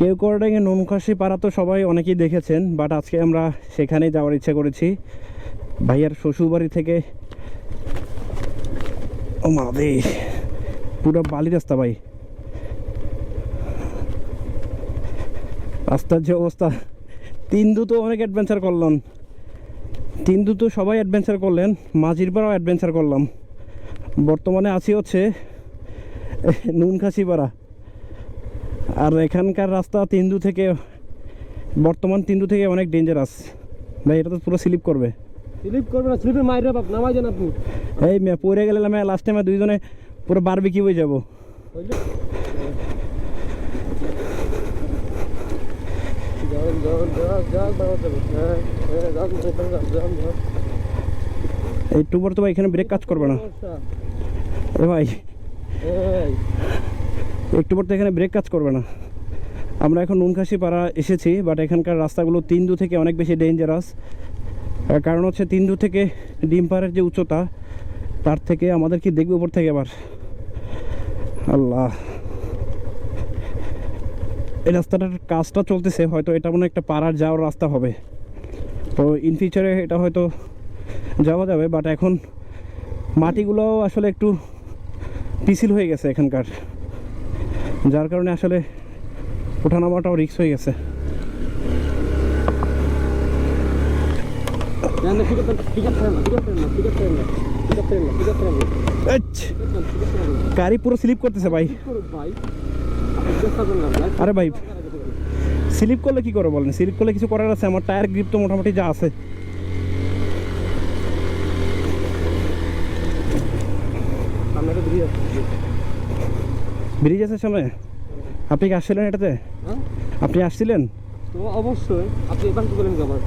কেওক্রাডাঙ্গা নুনখাসি পাড়া তো সবাই অনেকেই দেখেছেন, বাট আজকে আমরা সেখানে যাওয়ার ইচ্ছা করেছি। ভাইয়ার শ্বশুরবাড়ি থেকে ও মাদে পুরো বালি রাস্তা ভাই, রাস্তার যে অবস্থা। তিনদু তো অনেক অ্যাডভেঞ্চার করলাম, তিনদু তো সবাই অ্যাডভেঞ্চার করলেন, মাঝির পাড়াও অ্যাডভেঞ্চার করলাম। বর্তমানে আছি হচ্ছে নুনখাসি পাড়া। আর এখানকার রাস্তা তিনদু থেকে অনেক ডেঞ্জারাস ভাই। এটা তো পুরো স্লিপ করবে, না, স্লিপে মাইরে বাপ নামাই যান আপনি। এই মে পড়ে গেলে লাস্ট টাইমে দুইজনে পুরো বারবিকিউ হয়ে যাবো। এই টুবার তো ভাই এখানে ব্রেক কাজ করবে না এ ভাই, একটু পর তো এখানে ব্রেক কাজ করবে না। আমরা এখন নুনখাসি পাড়া এসেছি, বাট এখানকার রাস্তাগুলো তিনদু থেকে অনেক বেশি ডেঞ্জারাস। কারণ হচ্ছে তিনদু থেকে ডিম পাহাড়ের যে উচ্চতা, তার থেকে আমাদের কি দেখবে উপর থেকে আবার। আল্লাহ, এই রাস্তাটার কাজটা চলতেছে, হয়তো এটা মনে একটা পাড়ার যাওয়ার রাস্তা হবে। তো ইন ফিউচারে এটা হয়তো যাওয়া যাবে, বাট এখন মাটিগুলো আসলে একটু পিছিল হয়ে গেছে এখানকার, যার কারণে আসলে ওঠানামাটাও রিস্ক হয়ে গেছে। গাড়ি পুরো স্লিপ করতেছে ভাই। আরে ভাই স্লিপ করলে কি করে বলেন? স্লিপ করলে কিছু করার আছে? আমার টায়ার গ্রিপ তো মোটামুটি যা আছে। ব্রিজ আছে সামনে। আপনি কি আসছিলেন এটাতে? আপনি আসছিলেন? অবশ্যই। আপনি এবার কি বলেন আমার?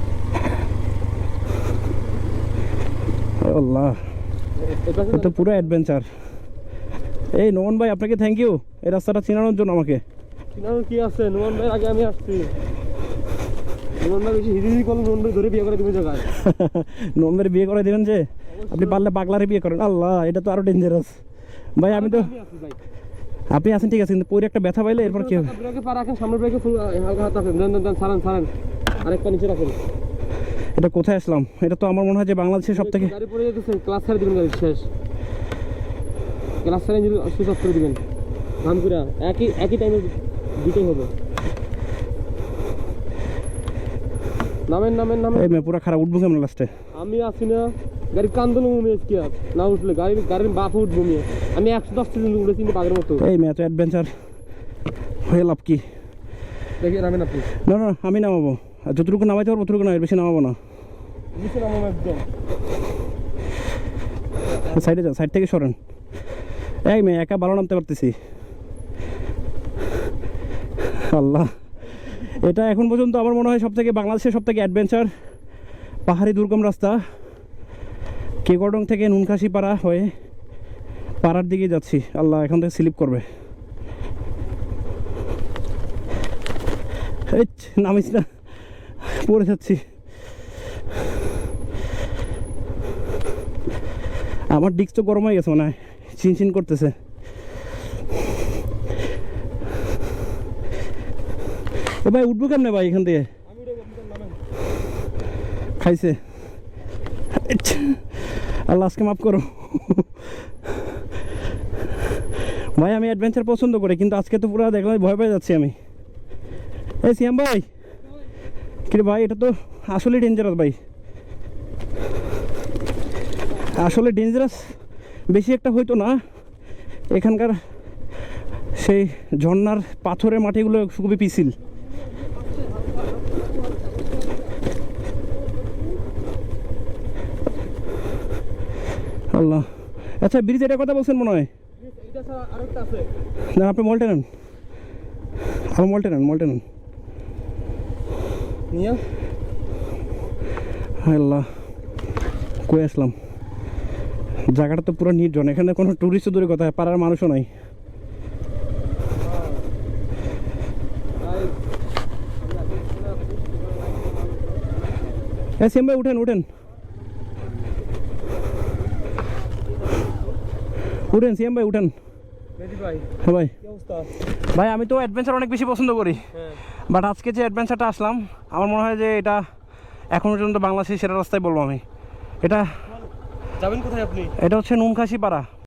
আল্লাহ, এটা তো পুরো অ্যাডভেঞ্চার। এই নোমান ভাই, আপনাকে থ্যাংক ইউ এই রাস্তাটা চেনানোর জন্য। আমাকে চেনানোর কি আছে? নোমান ভাই আগে আমি আসছি। নোমান ভাই বেশি হিরিহিরি করলে নোমান ভাই ধরে বিয়ে করে দেবে জায়গায়। নোমান ভাই বিয়ে করে দেবেন যে? আপনি পারলে পাগলারে বিয়ে করেন। আল্লাহ, এটা তো আরো ডেঞ্জারাস ভাই। আমি তো আপনি আছেন ঠিক আছে, কিন্তু পরে একটা ব্যথা পাইলে এরপর কি হবে? ব্রেকে পা রাখেন, সামনের ব্রেকে ফুল হালকা হাত রাখেন, দেন ছাড়েন। আরেকটা নিচে রাখেন। এটা কোথায় আসলাম? এটা তো আমার মনে হয় যে বাংলাদেশের সব থেকে গাড়ি পড়ে যেতেছে, ক্লাস ছেড়ে দিবেন, গাড়ি শেষ। ক্লাস ছেড়ে সুইচ অফ করে দিবেন। ভামপুরা একই টাইমে দুটোই হবে। নামেন। এই মে পুরো খারাপ। উঠবো কেমন লাস্টে? আমি আসি না, গাড়ি কান্দন কি আর না উঠলে গাড়ির বাপ উঠবো মেয়ে। আমি 110 উঠেছি বাঘের মতো। এই মে এত অ্যাডভেঞ্চার হয়ে লাভ কি? দেখি নামেন আপনি। না আমি নামাবো, আর যতটুকু নামাইতে পারবো ততটুকু নামাই, বেশি নামাবো না। নিচে নামাবো একদম। সাইডে যান, সাইড থেকে সরেন। এই মেয়ে একা ভালো নামতে পারতেছি। আল্লাহ, এটা এখন পর্যন্ত আমার মনে হয় বাংলাদেশের সব থেকে অ্যাডভেঞ্চার পাহাড়ি দুর্গম রাস্তা। কেওক্রাডাং থেকে নুনখাসি পাড়া হয়ে পাড়ার দিকে যাচ্ছি। আল্লাহ, এখান থেকে স্লিপ করবে। নামিস না, পড়ে যাচ্ছি। আমার ডিস্ক তো গরম হয়ে গেছে, মনে হয় চিনচিন করতেছে। ও ভাই, উঠবো কেমনে ভাই এখান থেকে? খাইছে। আল্লাহ, আজকে মাফ করো ভাই। আমি অ্যাডভেঞ্চার পছন্দ করি, কিন্তু আজকে তো পুরো দেখলাম ভয় পেয়ে যাচ্ছি আমি। এই সিয়াম ভাই, কি ভাই, এটা তো আসলে ডেঞ্জারাস ভাই, আসলে ডেঞ্জারাস। বেশি একটা হইতো না। এখানকার সেই ঝর্ণার পাথরের মাটিগুলো খুবই পিছিল। আল্লাহ, আচ্ছা ব্রিজ এটার কথা বলছেন মনে হয়। না, আপনি মলটে নেন, আমার মলটে নেন। আল্লাহ, কই আসলাম? জায়গাটা তো পুরো নির্জন, এখানে কোনো টুরিস্ট দূরে কথা, পাড়ার মানুষও নাই। হ্যাঁ সিয়াম ভাই, উঠেন সিয়াম ভাই, উঠেন। মেহেদী ভাই হ্যাঁ ভাই। কি অবস্থা? ভাই আমি তো অ্যাডভেঞ্চার অনেক বেশি পছন্দ করি, হ্যাঁ বাট আজকে যে অ্যাডভেঞ্চারটা আসলাম আমার মনে হয় যে এটা এখন পর্যন্ত বাংলাদেশের সেরা রাস্তায় বলবো আমি। এটা যাবেন কোথায় আপনি? এটা হচ্ছে নুনখাসি পাড়া।